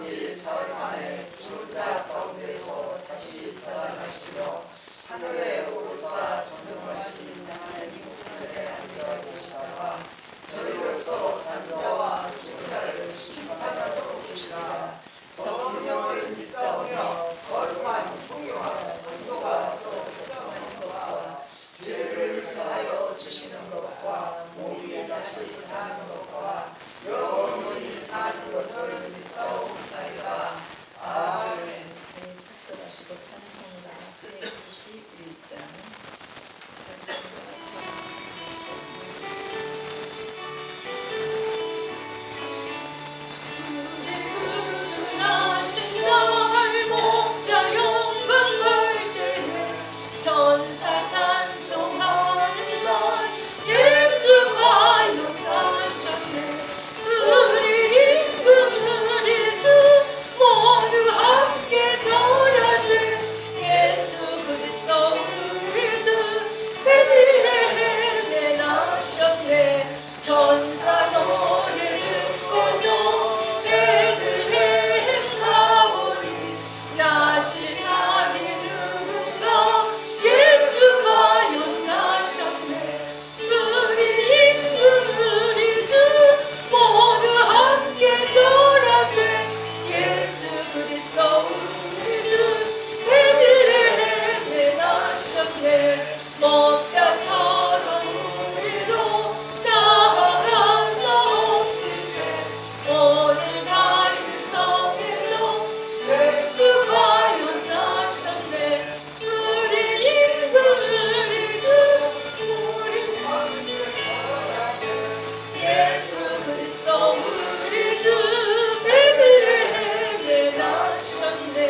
3일 사흘 만에 죽은 자 가운데서 다시 살아나시며 하늘에 오르사 전능하신 하나님 우편에 앉아 계시다가 저희로서 산 자와 죽은 자를 심판하러 오시리라. 성령을 믿사오며 거룩한 공의와 승도가 서로 교통하는 것과 죄를 사하여 주시는 것과 몸이 다시 사는 것과 영원히 사는 것을 믿사옵나이다. 아멘. 저희 착석하시고 찬송가 121장 찬송가 121장 목자 영광 걸 때에 전사 찬송하는 날 예수 과연 나셨네. 우리 임금 우리 주 모두 함께 절하세. 예수 그리스도 우리 주 베들레헴에 나셨네. 전사 노래 듣고서 베들레헴 가오니 나신 아기 누군가 예수 과연 나셨네. 우리 임금 우리 주 모두 함께 절하세. 예수 그리스도 우리 주 베들레헴에 나셨네. 목자처럼 우리도 나아가서 엎드세. 오늘 나 일성에서 예수 과연 나셨네. 우리 임금 우리 주 우리 함께 절하세. 예수 그리스도 우리 주 베들레헴에 나셨네.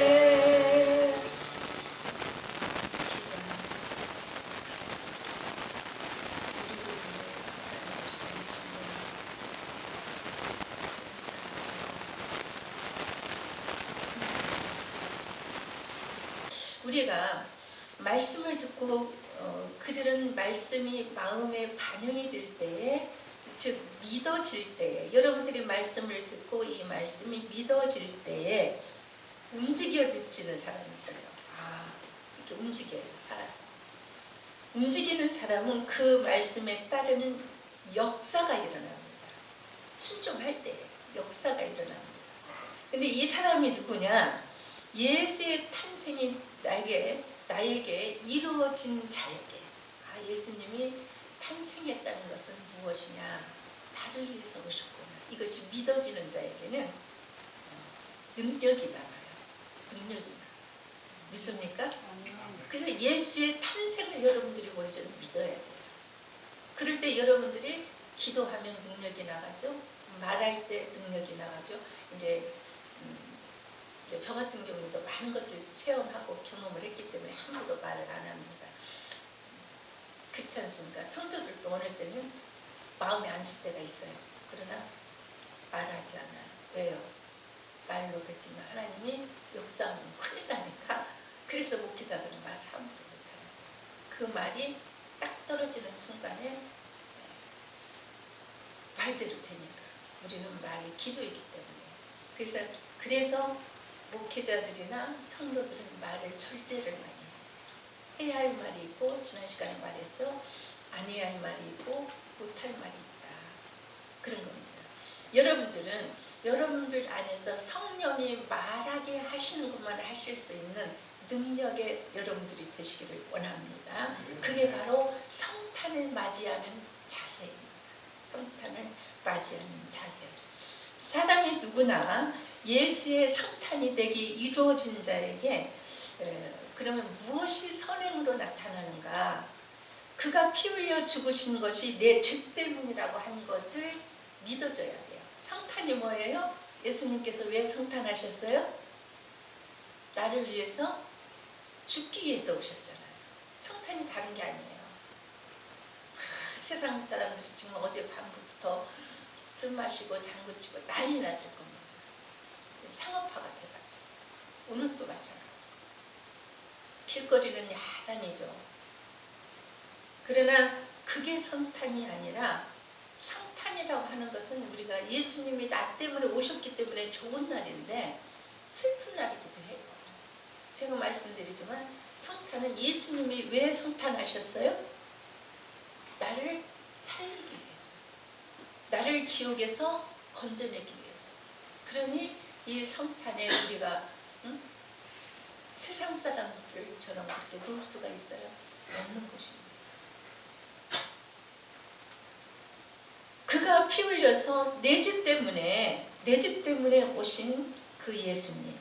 우리가 말씀을 듣고 그들은 말씀이 마음에 반영이 될 때에, 즉 믿어질 때에, 여러분들이 말씀을 듣고 이 말씀이 믿어질 때에 움직여지는 사람이 있어요. 이렇게 움직여요. 살아서 움직이는 사람은 그 말씀에 따르는 역사가 일어납니다. 순종할 때 역사가 일어납니다. 근데 이 사람이 누구냐? 예수의 탄생이 나에게 이루어진 자에게, 예수님이 탄생했다는 것은 무엇이냐? 나를 위해서 오셨구나. 이것이 믿어지는 자에게는 능력이 나와요. 능력이 나와요. 믿습니까? 그래서 예수의 탄생을 여러분들이 먼저 믿어야 돼요. 그럴 때 여러분들이 기도하면 능력이 나가죠. 말할 때 능력이 나가죠. 이제 저 같은 경우도 많은 것을 체험하고 경험을 했기 때문에 함부로 말을 안 합니다. 그렇지 않습니까? 성도들도 어느 때는 마음에 안 들 때가 있어요. 그러나 말하지 않아요. 왜요? 말로 뱉지만 하나님이 역사하면 큰일 나니까. 그래서 목회자들은 말을 함부로 못해요. 그 말이 딱 떨어지는 순간에 말대로 되니까. 우리는 말이 기도이기 때문에. 그래서 목회자들이나 성도들은 말을 절제를 많이 해요. 해야 할 말이 있고, 지난 시간에 말했죠. 안 해야 할 말이 있고 못할 말이 있다. 그런 겁니다. 여러분들은 여러분들 안에서 성령이 말하게 하시는 것만 하실 수 있는 능력의 여러분들이 되시기를 원합니다. 그게 바로 성탄을 맞이하는 자세입니다. 성탄을 맞이하는 자세. 사람이 누구나 예수의 성탄이 되기 이루어진 자에게 그러면 무엇이 선행으로 나타나는가? 그가 피 흘려 죽으신 것이 내 죄 때문이라고 한 것을 믿어져야 돼요. 성탄이 뭐예요? 예수님께서 왜 성탄하셨어요? 나를 위해서 죽기 위해서 오셨잖아요. 성탄이 다른 게 아니에요. 세상 사람들이 지금 어젯밤부터 술 마시고 장구치고 난리 났을 겁니다. 상업화가 돼가지고 오늘도 마찬가지. 길거리는 야단이죠. 그러나 그게 성탄이 아니라 성탄 성탄이라고 하는 것은 우리가 예수님이 나 때문에 오셨기 때문에 좋은 날인데 슬픈 날이기도 해요. 제가 말씀드리지만 성탄은 예수님이 왜 성탄하셨어요? 나를 살리기 위해서, 나를 지옥에서 건져내기 위해서. 그러니 이 성탄에 우리가 세상 사람들처럼 그렇게 놀 수가 있어요? 없는 것입니다. 그가 피 흘려서 내 죄 때문에 오신 그 예수님,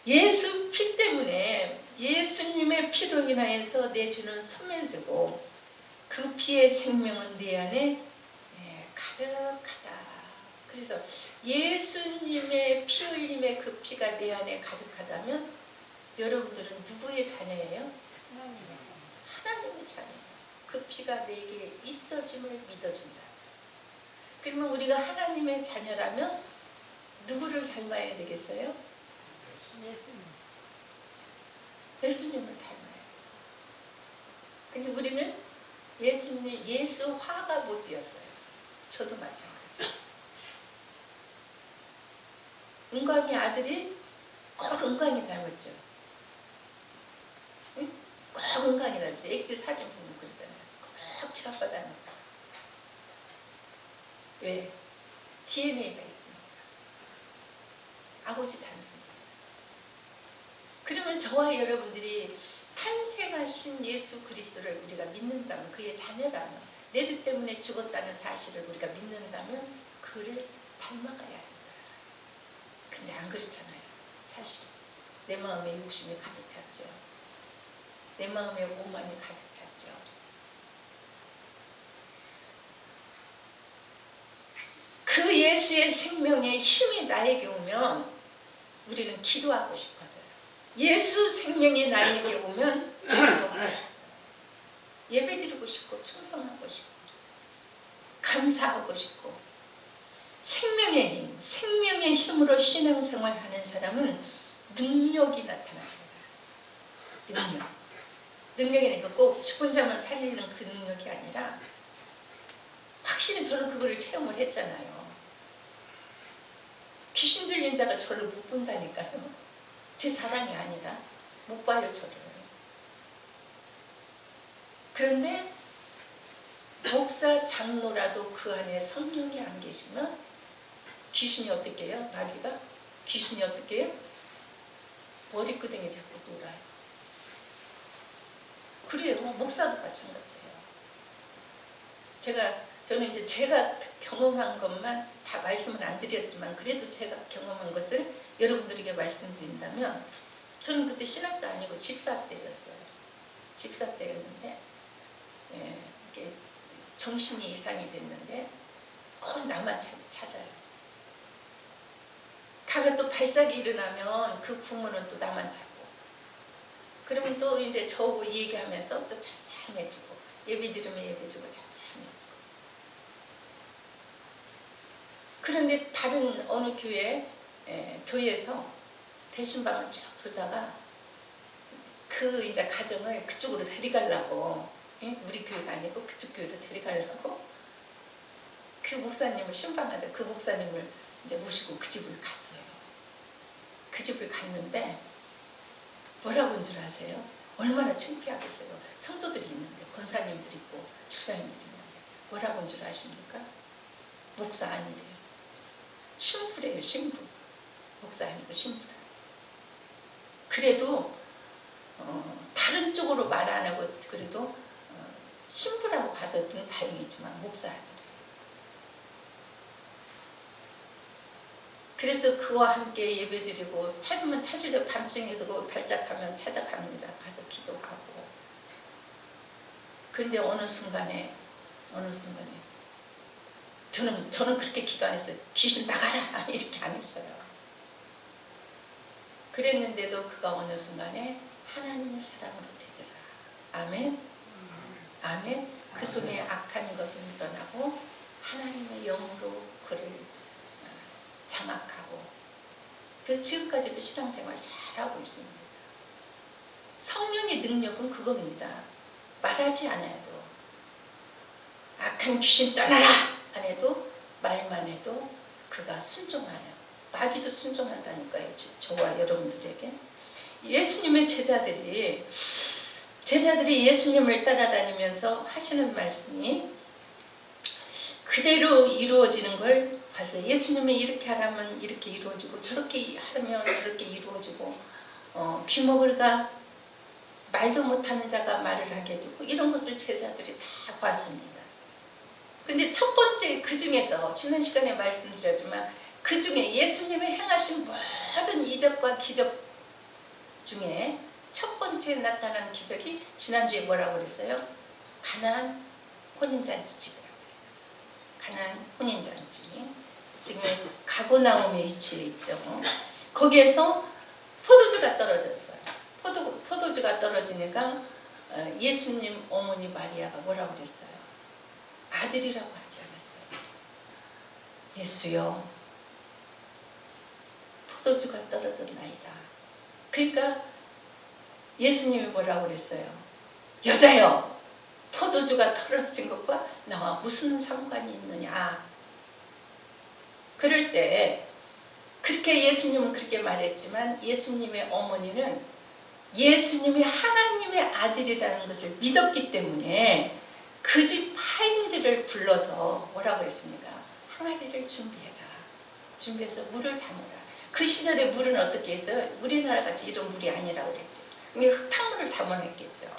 예수 피 때문에, 예수님의 피로 인하여서 내 죄는 소멸되고 그 피의 생명은 내 안에 가득하다. 그래서 예수님의 피 흘림의 그 피가 내 안에 가득하다면 여러분들은 누구의 자녀예요? 하나님의 자녀예요. 그 피가 내게 있어짐을 믿어준다. 그러면 우리가 하나님의 자녀라면 누구를 닮아야 되겠어요? 예수님을 닮아야죠. 근데 우리는 예수화가 못 되었어요. 저도 마찬가지. 은광이 아들이 꼭 은광이 닮았죠. 응? 꼭 은광이 닮았죠. 애기들 사진 보면 그러잖아요. 꼭 치아빠 닮았다. 왜? DNA가 있습니다. 아버지 단순입니다. 그러면 저와 여러분들이 탄생하신 예수 그리스도를 우리가 믿는다면, 그의 자녀라면, 내 죄 때문에 죽었다는 사실을 우리가 믿는다면 그를 닮아가야 합니다. 근데 안 그렇잖아요. 사실은 내 마음에 욕심이 가득 찼죠. 내 마음에 오만이 가득 찼죠. 그 예수의 생명의 힘이 나에게 오면 우리는 기도하고 싶어져요. 예수 생명이 나에게 오면 예배드리고 싶고 충성하고 싶고 감사하고 싶고, 생명의 힘으로 신앙생활하는 사람은 능력이 나타납니다. 능력이니까 꼭 죽은 자만 살리는 그 능력이 아니라, 확실히 저는 그거를 체험을 했잖아요. 귀신 들린 자가 저를 못 본다니까요. 제 자랑이 아니라 못 봐요, 저를. 그런데 목사, 장로라도 그 안에 성령이 안 계시면 귀신이 어떻게 해요? 마귀가? 귀신이 어떻게 해요? 머리끄댕이 잡고 놀아요. 그래요. 목사도 마찬가지예요. 저는 이제 제가 경험한 것만 다 말씀을 안 드렸지만, 그래도 제가 경험한 것을 여러분들에게 말씀드린다면, 저는 그때 신학도 아니고 집사 때였어요. 집사 때였는데, 이렇게 정신이 이상이 됐는데 꼭 나만 찾아요. 가가 또 발작이 일어나면 그 부모는 또 나만 찾고, 그러면 또 이제 저하고 얘기하면서 또 잠잠해지고, 예배 드리면 예배 주고 잠잠해지고. 그런데 다른 어느 교회에서 대신방을 쭉 돌다가 그 이제 가정을 그쪽으로 데려가려고, 우리 교회가 아니고 그쪽 교회로 데려가려고 그 목사님을 신방하다 그 목사님을 이제 모시고 그 집을 갔어요. 그 집을 갔는데 뭐라고 한 줄 아세요? 얼마나 창피하겠어요. 성도들이 있는데, 권사님들이 있고 집사님들이 있는데 뭐라고 한 줄 아십니까? 목사 아니래요. 신부래요. 신부. 목사 아니고 신부라. 그래도 다른 쪽으로 말 안 하고 그래도 신부라고 봐서 좀 다행이지만 목사 아니래요. 그래서 그와 함께 예배드리고, 찾으면 찾으려 밤중에도 발작하면 찾아갑니다. 가서 기도하고. 그런데 어느 순간에 저는 그렇게 기도 안 했어요. 귀신 나가라 이렇게 안 했어요. 그랬는데도 그가 어느 순간에 하나님의 사람으로 되더라. 아멘. 아멘. 그 속에 악한 것은 떠나고 하나님의 영으로 그를 장악하고, 그래서 지금까지도 신앙생활 잘하고 있습니다. 성령의 능력은 그겁니다. 말하지 않아도 악한 귀신 떠나라 안 해도 말만 해도 그가 순종하는, 마귀도 순종한다니까요. 저와 여러분들에게. 예수님의 제자들이 예수님을 따라다니면서 하시는 말씀이 그대로 이루어지는 걸 봤어요. 예수님이 이렇게 하라면 이렇게 이루어지고 저렇게 하면 저렇게 이루어지고 귀머거리가 말도 못하는 자가 말을 하게 되고 이런 것을 제자들이 다 봤습니다. 근데 첫 번째 그 중에서 지난 시간에 말씀드렸지만 그 중에 예수님이 행하신 모든 이적과 기적 중에 첫 번째 나타난 기적이 지난주에 뭐라고 그랬어요? 가나안 혼인잔치집이라고 그랬어요. 가나안 혼인잔치. 지금 가버나움에 위치해 있죠. 거기에서 포도주가 떨어졌어요. 포도주가 떨어지니까 예수님 어머니 마리아가 뭐라고 그랬어요? 아들이라고 하지 않았어요. 예수여, 포도주가 떨어졌나이다. 그러니까 예수님이 뭐라고 그랬어요? 여자여, 포도주가 떨어진 것과 나와 무슨 상관이 있느냐. 그럴 때 그렇게 예수님은 그렇게 말했지만 예수님의 어머니는 예수님이 하나님의 아들이라는 것을 믿었기 때문에 그 집 하인들을 불러서 뭐라고 했습니까? 항아리를 준비해라. 준비해서 물을 담으라. 그 시절에 물은 어떻게 했어요? 우리나라 같이 이런 물이 아니라고 그랬죠. 흙탕물을 담아냈겠죠.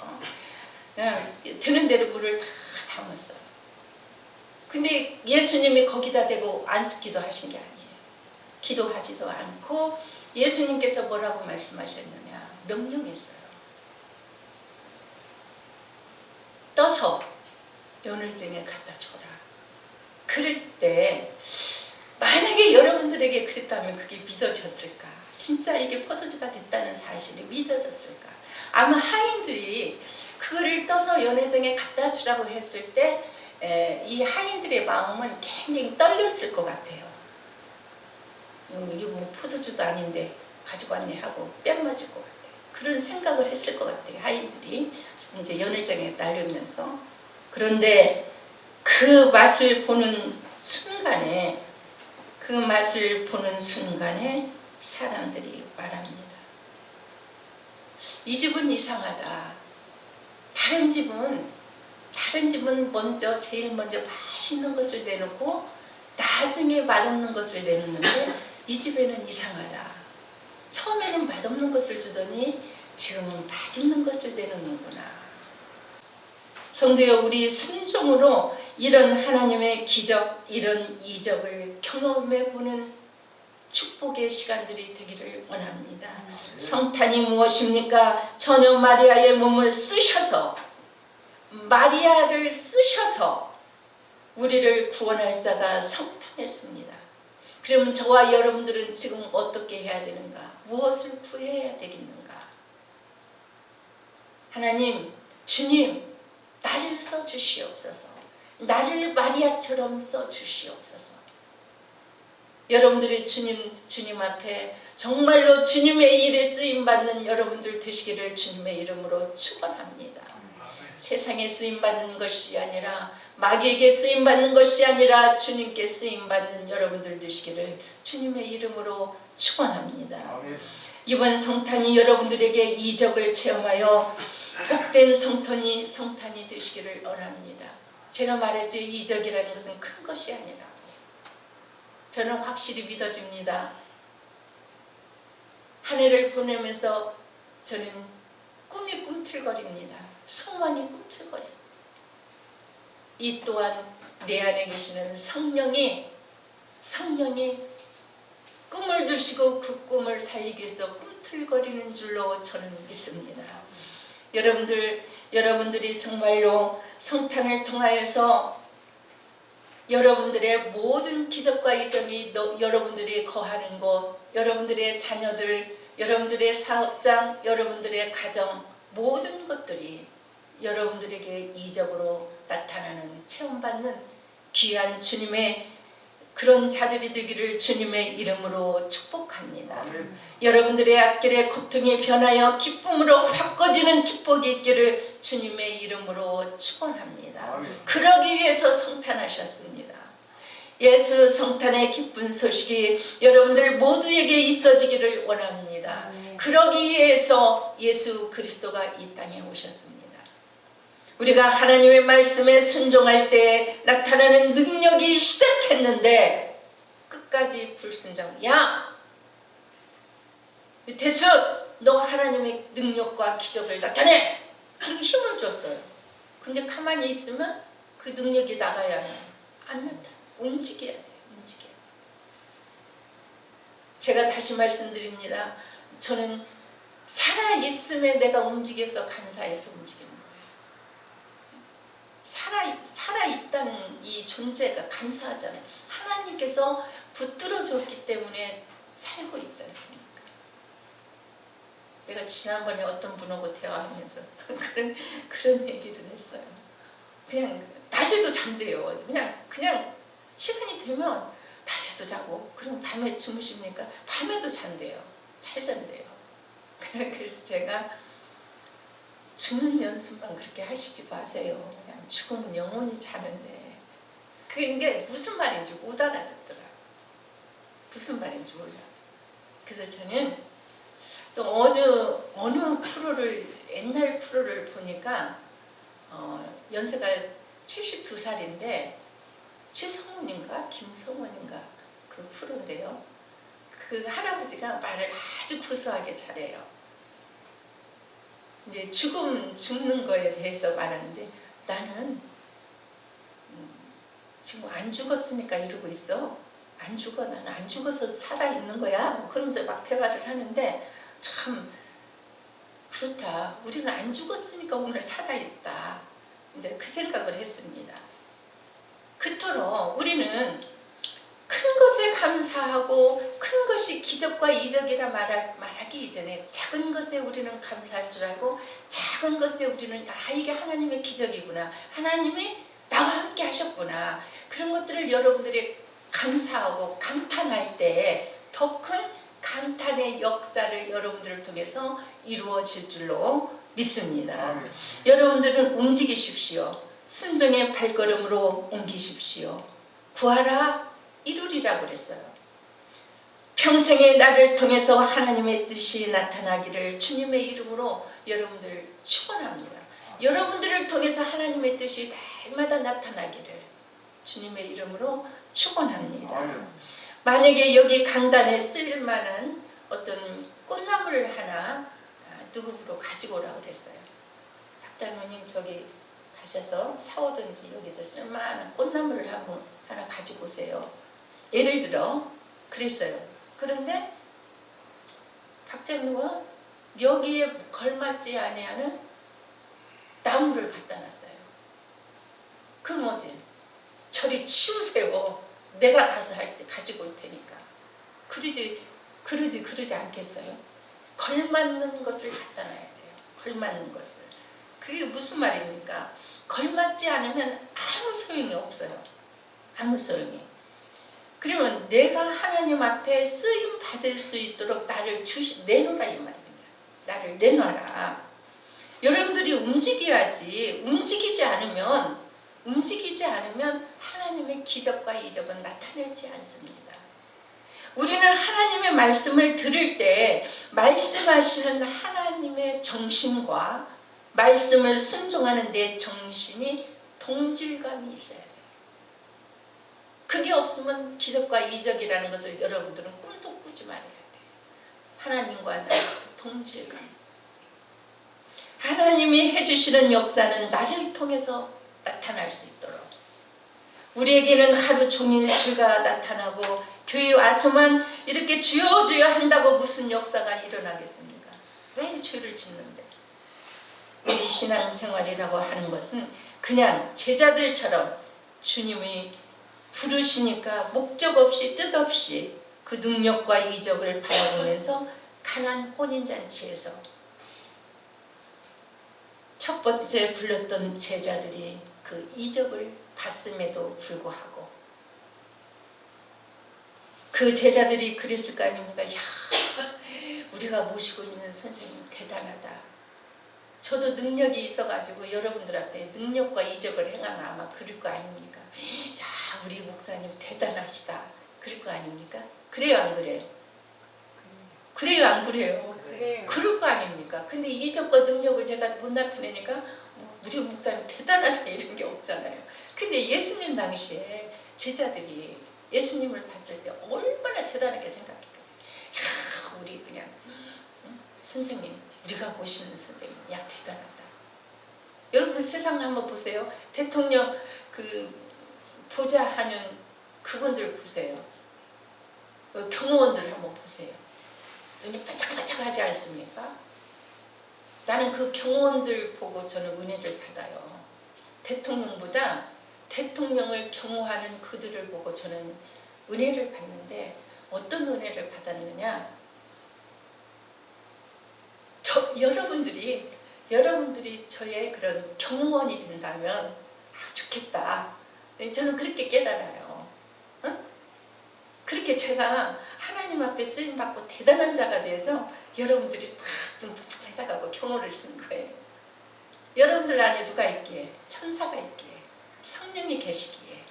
되는 대로 물을 다 담았어요. 근데 예수님이 거기다 대고 안습기도 하신 게 아니에요. 기도하지도 않고 예수님께서 뭐라고 말씀하셨느냐? 명령했어요. 떠서 연회장에 갖다 줘라. 그럴 때 만약에 여러분들에게 그랬다면 그게 믿어졌을까? 진짜 이게 포도주가 됐다는 사실이 믿어졌을까? 아마 하인들이 그거를 떠서 연회장에 갖다 주라고 했을 때 이 하인들의 마음은 굉장히 떨렸을 것 같아요. 이거 뭐 포도주도 아닌데 가지고 왔네 하고 뺨 맞을 것 같아요. 그런 생각을 했을 것 같아요. 하인들이 이제 연회장에 날리면서. 그런데 그 맛을 보는 순간에 사람들이 말합니다. 이 집은 이상하다. 다른 집은 제일 먼저 맛있는 것을 내놓고 나중에 맛없는 것을 내놓는데 이 집에는 이상하다. 처음에는 맛없는 것을 주더니 지금은 맛있는 것을 내놓는구나. 성도여, 우리 순종으로 이런 하나님의 기적, 이런 이적을 경험해보는 축복의 시간들이 되기를 원합니다. 성탄이 무엇입니까? 처녀 마리아의 몸을 쓰셔서, 마리아를 쓰셔서 우리를 구원할 자가 성탄했습니다. 그러면 저와 여러분들은 지금 어떻게 해야 되는가? 무엇을 구해야 되겠는가? 하나님, 주님, 나를 써주시옵소서. 나를 마리아처럼 써주시옵소서. 여러분들이 주님 앞에 정말로 주님의 일에 쓰임받는 여러분들 되시기를 주님의 이름으로 축원합니다. 세상에 쓰임받는 것이 아니라, 마귀에게 쓰임받는 것이 아니라 주님께 쓰임받는 여러분들 되시기를 주님의 이름으로 축원합니다. 이번 성탄이 여러분들에게 이적을 체험하여 복된 성탄이 되시기를 원합니다. 제가 말했죠. 이적이라는 것은 큰 것이 아니라고. 저는 확실히 믿어집니다. 한 해를 보내면서 저는 꿈이 꿈틀거립니다. 소망이 꿈틀거립니다. 이 또한 내 안에 계시는 성령이 꿈을 주시고 그 꿈을 살리기 위해서 꿈틀거리는 줄로 저는 믿습니다. 여러분들이 정말로 성탄을 통하여서 여러분들의 모든 기적과 이적이 여러분들이 거하는 곳, 여러분들의 자녀들, 여러분들의 사업장, 여러분들의 가정, 모든 것들이 여러분들에게 이적으로 나타나는, 체험받는 귀한 주님의 그런 자들이 되기를 주님의 이름으로 축복합니다. 아멘. 여러분들의 앞길에 고통이 변하여 기쁨으로 바꿔지는 축복이 있기를 주님의 이름으로 축원합니다. 아멘. 그러기 위해서 성탄하셨습니다. 예수 성탄의 기쁜 소식이 여러분들 모두에게 있어지기를 원합니다. 그러기 위해서 예수 그리스도가 이 땅에 오셨습니다. 우리가 하나님의 말씀에 순종할 때 나타나는 능력이 시작했는데 끝까지 불순종. 야! 유태수, 너 하나님의 능력과 기적을 나타내! 그렇게 힘을 줬어요. 근데 가만히 있으면 그 능력이 나가야 해요. 안 나타나. 움직여야 돼요. 움직여야 돼요. 제가 다시 말씀드립니다. 저는 살아있음에 내가 움직여서 감사해서 움직입니다. 살아있다는 이 존재가 감사하잖아요. 하나님께서 붙들어줬기 때문에 살고 있지 않습니까? 내가 지난번에 어떤 분하고 대화하면서 그런 얘기를 했어요. 그냥 낮에도 잔대요. 그냥 시간이 되면 낮에도 자고, 그럼 밤에 주무십니까? 밤에도 잔대요. 잘 잔대요. 그래서 제가 죽는 연습만 그렇게 하시지 마세요. 그냥 죽으면 영원히 자는데. 그게 무슨 말인지 못 알아듣더라고요. 무슨 말인지 몰라. 그래서 저는 또 어느 프로를, 옛날 프로를 보니까 연세가 72살인데 최성훈인가 김성훈인가 그 프로인데요. 그 할아버지가 말을 아주 구수하게 잘해요. 이제 죽는 거에 대해서 말하는데, 나는 지금 안 죽었으니까 이러고 있어. 안 죽어. 나는 안 죽어서 살아있는 거야. 그러면서 막 대화를 하는데, 참 그렇다. 우리는 안 죽었으니까 오늘 살아있다. 이제 그 생각을 했습니다. 그토록 우리는 큰 것에 감사하고, 큰 것이 기적과 이적이라 말하기 이전에 작은 것에 우리는 감사할 줄 알고, 작은 것에 우리는 이게 하나님의 기적이구나, 하나님이 나와 함께 하셨구나, 그런 것들을 여러분들이 감사하고 감탄할 때 더 큰 감탄의 역사를 여러분들을 통해서 이루어질 줄로 믿습니다. 여러분들은 움직이십시오. 순종의 발걸음으로 옮기십시오. 구하라 이루리라고 그랬어요. 평생에 나를 통해서 하나님의 뜻이 나타나기를 주님의 이름으로 여러분들 축원합니다. 여러분들을 통해서 하나님의 뜻이 날마다 나타나기를 주님의 이름으로 축원합니다. 만약에 여기 강단에 쓰일 만한 어떤 꽃나무를 하나 누구로 가지고 오라고 그랬어요. 박달모님 저기 가셔서 사오든지 여기다 쓸만한 꽃나무를 하나 가지고 오세요. 예를 들어 그랬어요. 그런데 박장로가 여기에 걸맞지 아니하는 나무를 갖다 놨어요. 그럼 뭐지? 저리 치우세요. 내가 가서 할 때 가지고 올 테니까. 그러지 않겠어요? 걸맞는 것을 갖다 놔야 돼요. 걸맞는 것을. 그게 무슨 말입니까? 걸맞지 않으면 아무 소용이 없어요. 아무 소용이. 그러면 내가 하나님 앞에 쓰임 받을 수 있도록 나를 내놓으라 이 말입니다. 나를 내놔라. 여러분들이 움직여야지. 움직이지 않으면 하나님의 기적과 이적은 나타나지 않습니다. 우리는 하나님의 말씀을 들을 때 말씀하시는 하나님의 정신과 말씀을 순종하는 내 정신이 동질감이 있어야 돼요. 그게 없으면 기적과 이적이라는 것을 여러분들은 꿈도 꾸지 말아야 돼요. 하나님과 나의 동질감. 하나님이 해주시는 역사는 나를 통해서 나타날 수 있도록, 우리에게는 하루 종일 주가 나타나고 교회 와서만 이렇게 주여 주여 한다고 무슨 역사가 일어나겠습니까? 왜 죄를 짓는데? 우리 신앙생활이라고 하는 것은 그냥 제자들처럼 주님이 부르시니까 목적 없이 뜻 없이 그 능력과 이적을 바라보면서 가난 혼인잔치에서 첫 번째 불렀던 제자들이 그 이적을 봤음에도 불구하고 그 제자들이 그랬을 거 아닙니까? 야, 우리가 모시고 있는 선생님 대단하다. 저도 능력이 있어가지고 여러분들한테 능력과 이적을 행하면 아마 그럴 거 아닙니까? 야, 우리 목사님 대단하시다. 그럴 거 아닙니까? 그래요, 안 그래요? 그래요, 안 그래요? 그래요. 그럴 거 아닙니까? 근데 이적과 능력을 제가 못 나타내니까 우리 목사님 대단하다 이런 게 없잖아요. 근데 예수님 당시에 제자들이 예수님을 봤을 때 얼마나 대단하게 생각했겠어요. 야, 우리 그냥 선생님, 우리가 모시는 선생님, 야 대단하다. 여러분 세상 한번 보세요. 대통령 그 보좌 하는 그분들 보세요. 경호원들 한번 보세요. 눈이 반짝반짝하지 않습니까? 나는 그 경호원들 보고 저는 은혜를 받아요. 대통령보다 대통령을 경호하는 그들을 보고 저는 은혜를 받는데 어떤 은혜를 받았느냐? 여러분들이 저의 그런 경호원이 된다면 좋겠다. 저는 그렇게 깨달아요. 그렇게 제가 하나님 앞에 쓰임받고 대단한 자가 돼서 여러분들이 다 눈 반짝반짝하고 경호를 쓴 거예요. 여러분들 안에 누가 있기에? 천사가 있기에, 성령이 계시기에.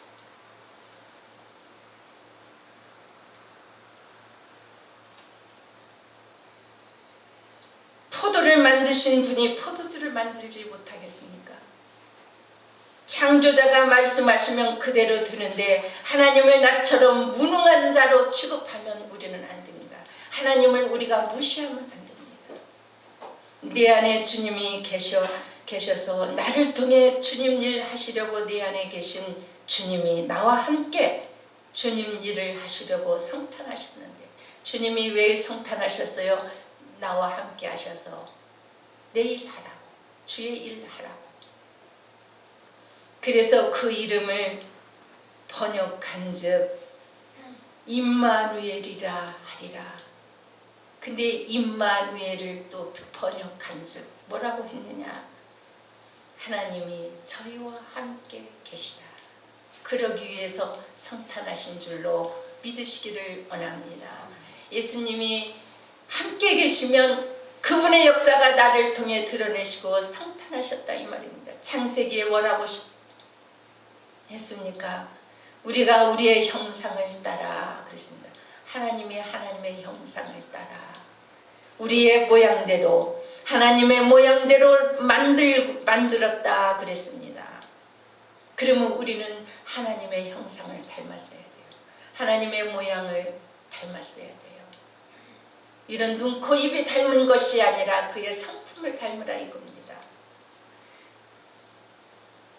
포도를 만드신 분이 포도주를 만들지 못하겠습니까? 창조자가 말씀하시면 그대로 되는데 하나님을 나처럼 무능한 자로 취급하면 우리는 안 됩니다. 하나님을 우리가 무시하면 안 됩니다. 내 안에 주님이 계셔서 나를 통해 주님 일 하시려고 내 안에 계신 주님이 나와 함께 주님 일을 하시려고 성탄하셨는데 주님이 왜 성탄하셨어요? 나와 함께 하셔서 내 일 하라고, 주의 일 하라고. 그래서 그 이름을 번역한즉 임마누엘이라 하리라. 근데 임마누엘을 또 번역한즉 뭐라고 했느냐? 하나님이 저희와 함께 계시다. 그러기 위해서 성탄하신 줄로 믿으시기를 원합니다. 예수님이 함께 계시면 그분의 역사가 나를 통해 드러내시고 성탄하셨다 이 말입니다. 창세기에 뭐라고 했습니까? 우리가 우리의 형상을 따라 그랬습니다. 하나님의 형상을 따라 우리의 모양대로 하나님의 모양대로 만들었다 그랬습니다. 그러면 우리는 하나님의 형상을 닮았어야 돼요. 하나님의 모양을 닮았어야 돼요. 이런 눈, 코, 입이 닮은 것이 아니라 그의 성품을 닮으라 이겁니다.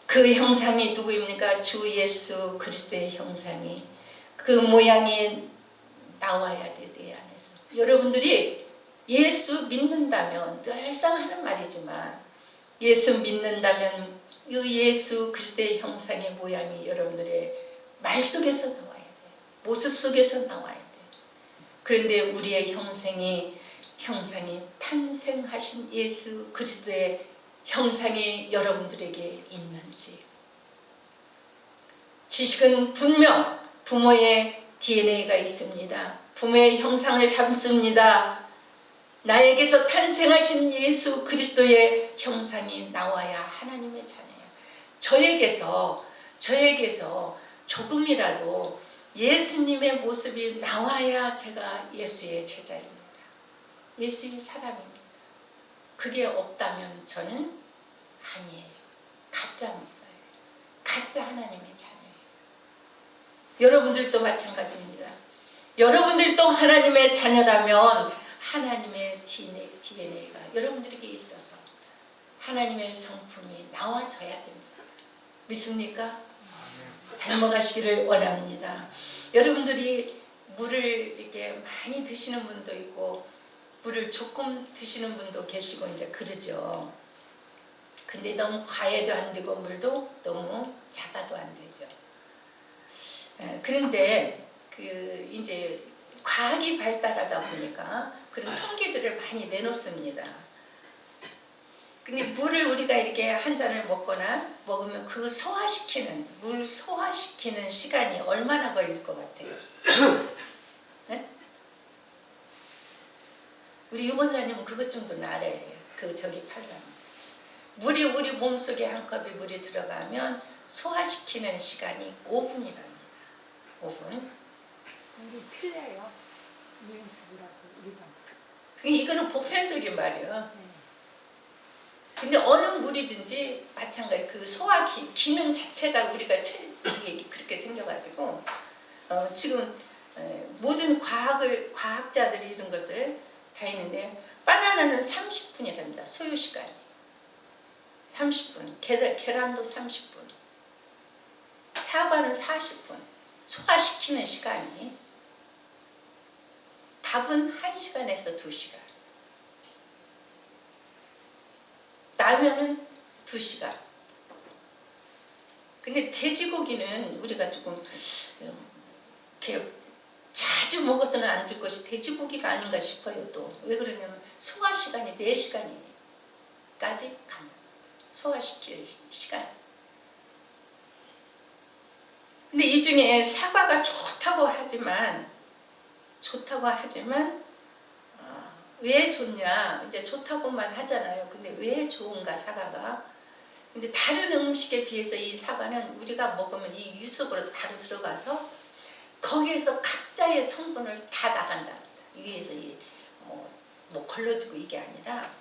그 형상이 누구입니까? 주 예수 그리스도의 형상이, 그 모양이 나와야 돼, 내 안에서. 여러분들이 예수 믿는다면, 늘상 하는 말이지만 예수 믿는다면 이 예수 그리스도의 형상의 모양이 여러분들의 말 속에서 나와야 돼. 모습 속에서 나와야 돼. 그런데 우리의 형상이 탄생하신 예수 그리스도의 형상이 여러분들에게 있는지. 지식은 분명 부모의 DNA가 있습니다. 부모의 형상을 담습니다. 나에게서 탄생하신 예수 그리스도의 형상이 나와야 하나님의 자녀예요. 저에게서 조금이라도 예수님의 모습이 나와야 제가 예수의 제자입니다. 예수의 사람입니다. 그게 없다면 저는 아니에요. 가짜 목사예요. 가짜 하나님의 자녀예요. 여러분들도 마찬가지입니다. 여러분들도 하나님의 자녀라면 하나님의 DNA가 여러분들에게 있어서 하나님의 성품이 나와줘야 됩니다. 믿습니까? 닮아가시기를 원합니다. 여러분들이 물을 이렇게 많이 드시는 분도 있고 물을 조금 드시는 분도 계시고 이제 그러죠. 근데 너무 과해도 안 되고 물도 너무 작아도 안 되죠. 그런데 이제 과학이 발달하다 보니까 그런 통계들을 많이 내놓습니다. 근데 물을 우리가 이렇게 한 잔을 먹으면 그 물 소화시키는 시간이 얼마나 걸릴 것 같아요? 우리 유권자님은 그것 정도는 알아야 해요. 그 저기 팔라면 물이 우리 몸속에 한 컵이 물이 들어가면 소화시키는 시간이 5분이랍니다. 5분. 우리 틀려요. 이용식이라고 일반. 이거는 보편적인 말이에요. 네. 근데 어느 물이든지 마찬가지 그 소화 기능 자체가 우리가 그렇게 생겨가지고 지금 모든 과학자들이 이런 것을 다 했는데 바나나는 30분이랍니다. 소요 시간이 30분, 계란도 30분, 사과는 40분 소화시키는 시간이, 밥은 1시간에서 2시간, 라면은 2시간. 근데 돼지고기는 우리가 조금 이렇게 자주 먹어서는 안 될 것이 돼지고기가 아닌가 싶어요. 또 왜 그러냐면 소화 시간이 4시간까지 갑니다. 소화시킬 시간. 근데 이 중에 사과가 좋다고 하지만 왜 좋냐, 이제 좋다고만 하잖아요. 근데 왜 좋은가 사과가? 근데 다른 음식에 비해서 이 사과는 우리가 먹으면 이 유속으로 바로 들어가서 거기에서 각자의 성분을 다 나간답니다. 위에서 뭐 걸러지고 이게 아니라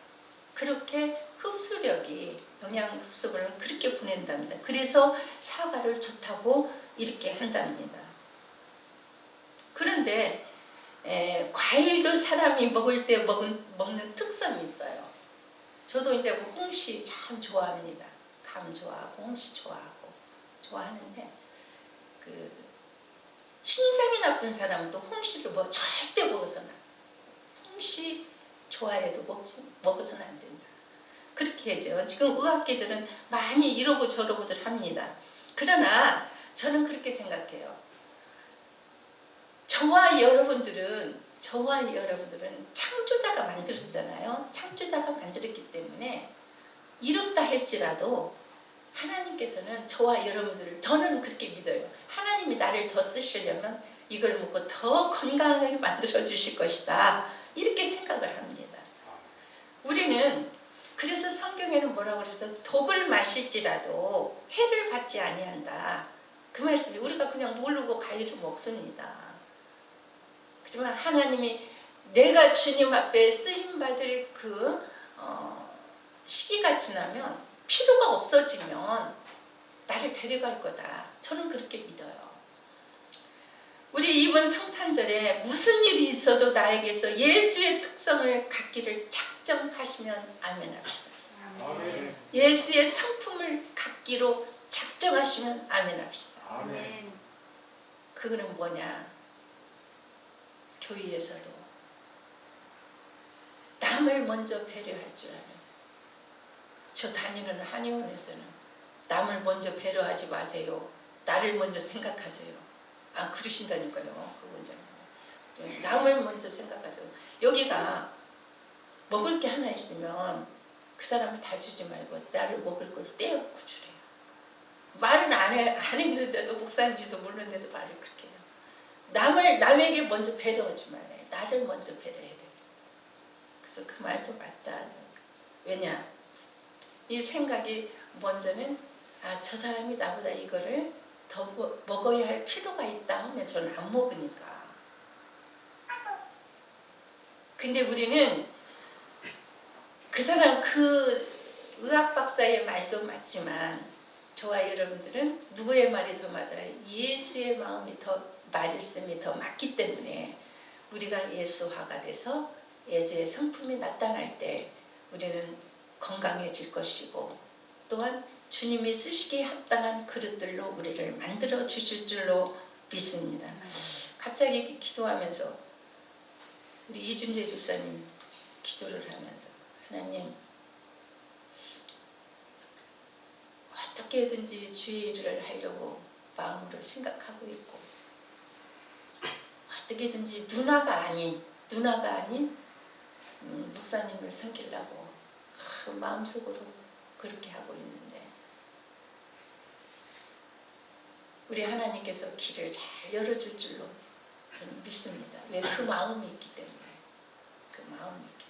그렇게 흡수력이, 영양 흡수를 그렇게 보낸답니다. 그래서 사과를 좋다고 이렇게 한답니다. 그런데 과일도 사람이 먹을 때 먹는 특성이 있어요. 저도 이제 홍시 참 좋아합니다. 감 좋아하고 홍시 좋아하는데 그 신장이 나쁜 사람도 홍시를 절대 먹어서는, 홍시 좋아해도 먹어서는 안 된다. 그렇게 하죠. 지금 의학계들은 많이 이러고 저러고들 합니다. 그러나 저는 그렇게 생각해요. 저와 여러분들은 창조자가 만들었잖아요. 창조자가 만들었기 때문에 이렇다 할지라도 하나님께서는 저와 여러분들을, 저는 그렇게 믿어요. 하나님이 나를 더 쓰시려면 이걸 먹고 더 건강하게 만들어 주실 것이다. 이렇게 생각을 합니다. 우리는 그래서 성경에는 뭐라고 그래서 독을 마실지라도 해를 받지 아니한다. 그 말씀이, 우리가 그냥 모르고 과일을 먹습니다. 그렇지만 하나님이 내가 주님 앞에 쓰임받을 그 시기가 지나면, 필요가 없어지면 나를 데려갈 거다. 저는 그렇게 믿어요. 우리 이번 성탄절에 무슨 일이 있어도 나에게서 예수의 특성을 갖기를 작정하시면 아멘 합시다. 아멘. 예수의 성품을 갖기로 작정하시면 아멘 합시다. 아멘. 그거는 뭐냐? 교회에서도 남을 먼저 배려할 줄 아는, 저 다니는 한의원에서는 남을 먼저 배려하지 마세요. 나를 먼저 생각하세요. 아, 그러신다니까요. 그 원장님. 남을 먼저 생각하세요. 여기가 먹을 게 하나 있으면 그 사람을 다 주지 말고 나를 먹을 걸 떼어고 주래요. 말은 안 했는데도, 목사인지도 모르는데도 말을 그렇게 해요. 남에게 먼저 배려하지 말아요. 나를 먼저 배려해야 돼요. 그래서 그 말도 맞다. 왜냐? 이 생각이 먼저는, 아, 저 사람이 나보다 이거를 더 먹어야 할 필요가 있다 하면 저는 안 먹으니까. 근데 우리는 그 사람, 그 의학 박사의 말도 맞지만 저와 여러분들은 누구의 말이 더 맞아요? 예수의 마음이 말씀이 더 맞기 때문에 우리가 예수화가 돼서 예수의 성품이 나타날 때 우리는 건강해질 것이고, 또한 주님이 쓰시기에 합당한 그릇들로 우리를 만들어 주실 줄로 믿습니다. 갑자기 기도하면서 우리 이준재 집사님 기도를 하면서, 하나님 어떻게든지 주의를 하려고 마음으로 생각하고 있고, 어떻게든지 누나가 아닌 목사님을 섬기려고 마음속으로 그렇게 하고 있는데, 우리 하나님께서 길을 잘 열어줄 줄로 저는 믿습니다. 왜? 그 마음이 있기 때문에. 그 마음이 있기 때문에.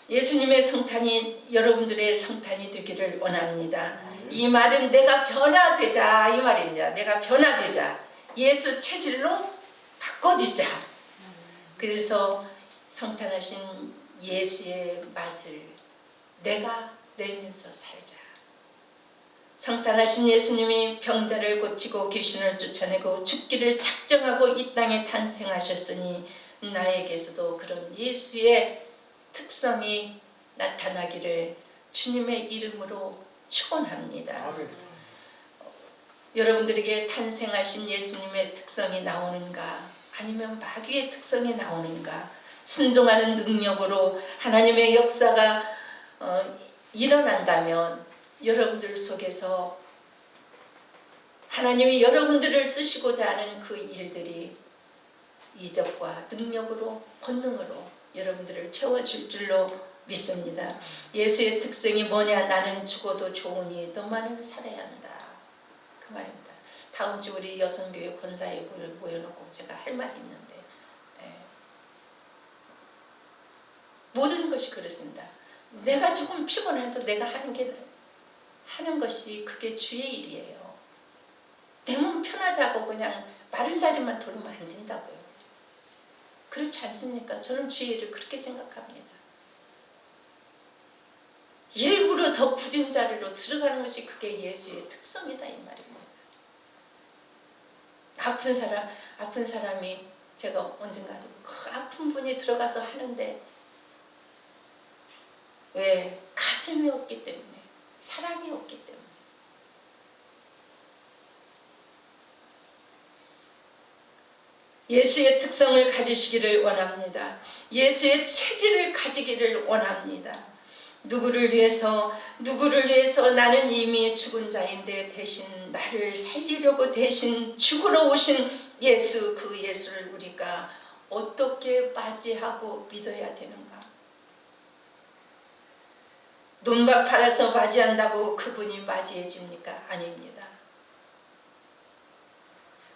예수님의 성탄이 여러분들의 성탄이 되기를 원합니다. 이 말은 내가 변화되자 이 말입니다. 내가 변화되자, 예수 체질로 바꿔지자. 그래서 성탄하신 예수의 맛을 내가 내면서 살자. 성탄하신 예수님이 병자를 고치고 귀신을 쫓아내고 죽기를 작정하고 이 땅에 탄생하셨으니 나에게서도 그런 예수의 특성이 나타나기를 주님의 이름으로 축원합니다. 아멘. 여러분들에게 탄생하신 예수님의 특성이 나오는가, 아니면 마귀의 특성이 나오는가? 순종하는 능력으로 하나님의 역사가 일어난다면 여러분들 속에서 하나님이 여러분들을 쓰시고자 하는 그 일들이 이적과 능력으로, 권능으로 여러분들을 채워줄 줄로 믿습니다. 예수의 특성이 뭐냐? 나는 죽어도 좋으니 너만은 살아야 한다. 그 말입니다. 다음 주 우리 여성교회 권사에 모여놓고 제가 할 말이 있는데, 모든 것이 그렇습니다. 내가 조금 피곤해도 내가 하는 것이 그게 주의 일이에요. 내 몸 편하자고 그냥 마른 자리만 돌면 안 된다고요. 그렇지 않습니까? 저는 주의 일을 그렇게 생각합니다. 일부러 더 굳은 자리로 들어가는 것이 그게 예수의 특성이다 이 말입니다. 아픈 사람이 제가 언젠가도 그 아픈 분이 들어가서 하는데 왜? 가슴이 없기 때문에, 사랑이 없기 때문에. 예수의 특성을 가지시기를 원합니다. 예수의 체질을 가지기를 원합니다. 누구를 위해서 나는 이미 죽은 자인데 대신 나를 살리려고 대신 죽으러 오신 예수, 그 예수를 우리가 어떻게 맞이하고 믿어야 되는가? 논밭 팔아서 맞이한다고 그분이 맞이해집니까? 아닙니다.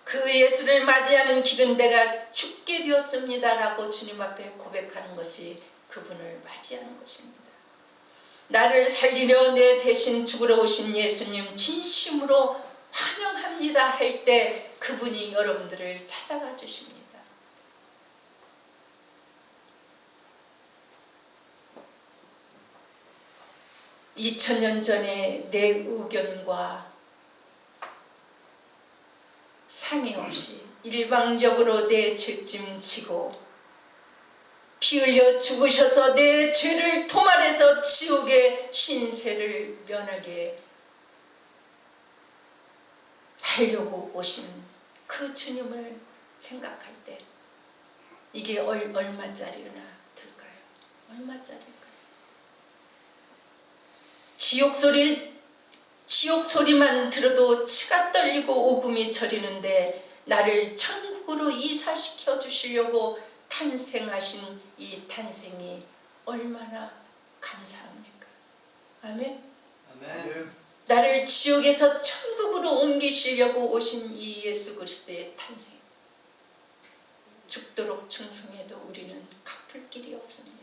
그 예수를 맞이하는 길은 내가 죽게 되었습니다 라고 주님 앞에 고백하는 것이 그분을 맞이하는 것입니다. 나를 살리려 내 대신 죽으러 오신 예수님 진심으로 환영합니다 할 때 그분이 여러분들을 찾아가 주십니다. 2000년 전에 내 의견과 상의 없이 일방적으로 내 죄짐 지고 피 흘려 죽으셔서 내 죄를 도말해서 지옥의 신세를 면하게 하려고 오신 그 주님을 생각할 때 이게 얼마짜리나 들까요? 얼마짜리일까요? 지옥 소리만 들어도 치가 떨리고 오금이 저리는데 나를 천국으로 이사시켜 주시려고 탄생하신 이 탄생이 얼마나 감사합니까? 아멘? 아멘. 나를 지옥에서 천국으로 옮기시려고 오신 이 예수 그리스도의 탄생, 죽도록 충성해도 우리는 갚을 길이 없습니다.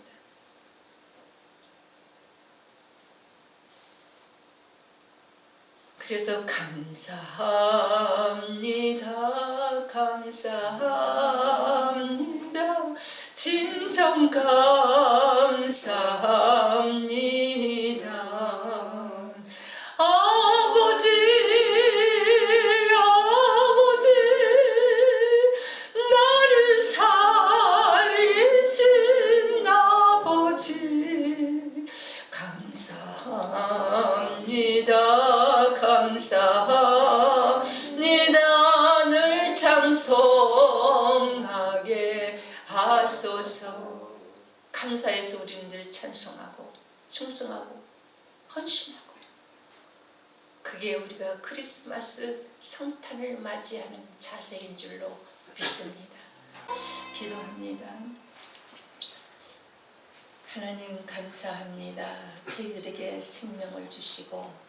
그래서 감사합니다, 감사합니다, 진정 감사합니다. 아버지, 아버지, 나를 살리신 아버지, 감사합니다, 감사합니다. 늘 찬송하게 하소서. 감사해서 우리는 늘 찬송하고 충성하고 헌신하고, 그게 우리가 크리스마스 성탄을 맞이하는 자세인 줄로 믿습니다. 기도합니다. 하나님 감사합니다. 저희들에게 생명을 주시고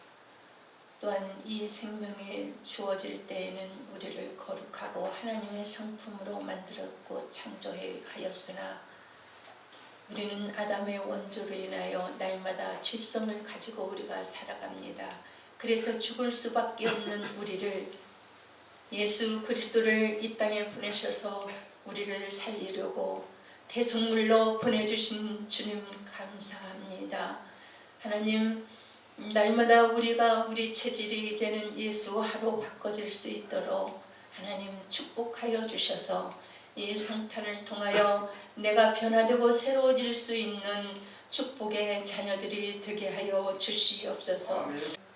또한 이 생명이 주어질 때에는 우리를 거룩하고 하나님의 성품으로 만들었고 창조하였으나 우리는 아담의 원조로 인하여 날마다 죄성을 가지고 우리가 살아갑니다. 그래서 죽을 수밖에 없는 우리를 예수 그리스도를 이 땅에 보내셔서 우리를 살리려고 대속물로 보내주신 주님 감사합니다. 하나님, 날마다 우리가 우리 체질이 이제는 예수화로 바꿔질 수 있도록 하나님 축복하여 주셔서 이 성탄을 통하여 내가 변화되고 새로워질 수 있는 축복의 자녀들이 되게 하여 주시옵소서.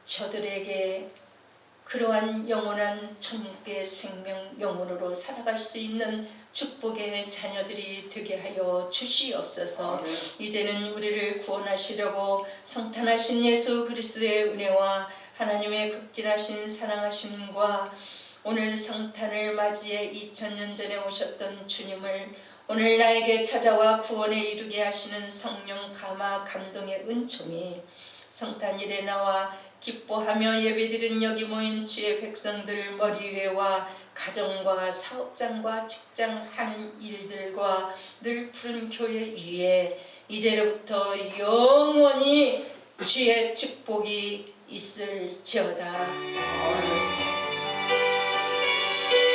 저들에게 그러한 영원한 천국의 생명 영혼으로 살아갈 수 있는 축복의 자녀들이 되게 하여 주시옵소서. 이제는 우리를 구원하시려고 성탄하신 예수 그리스도의 은혜와 하나님의 극진하신 사랑하심과 오늘 성탄을 맞이해 2000년 전에 오셨던 주님을 오늘 나에게 찾아와 구원에 이르게 하시는 성령 감화 감동의 은총이 성탄일에 나와 기뻐하며 예배드린 여기 모인 주의 백성들 머리 위에와 가정과 사업장과 직장 하는 일들과 늘 푸른 교회 위에 이제로부터 영원히 주의 축복이 있을지어다.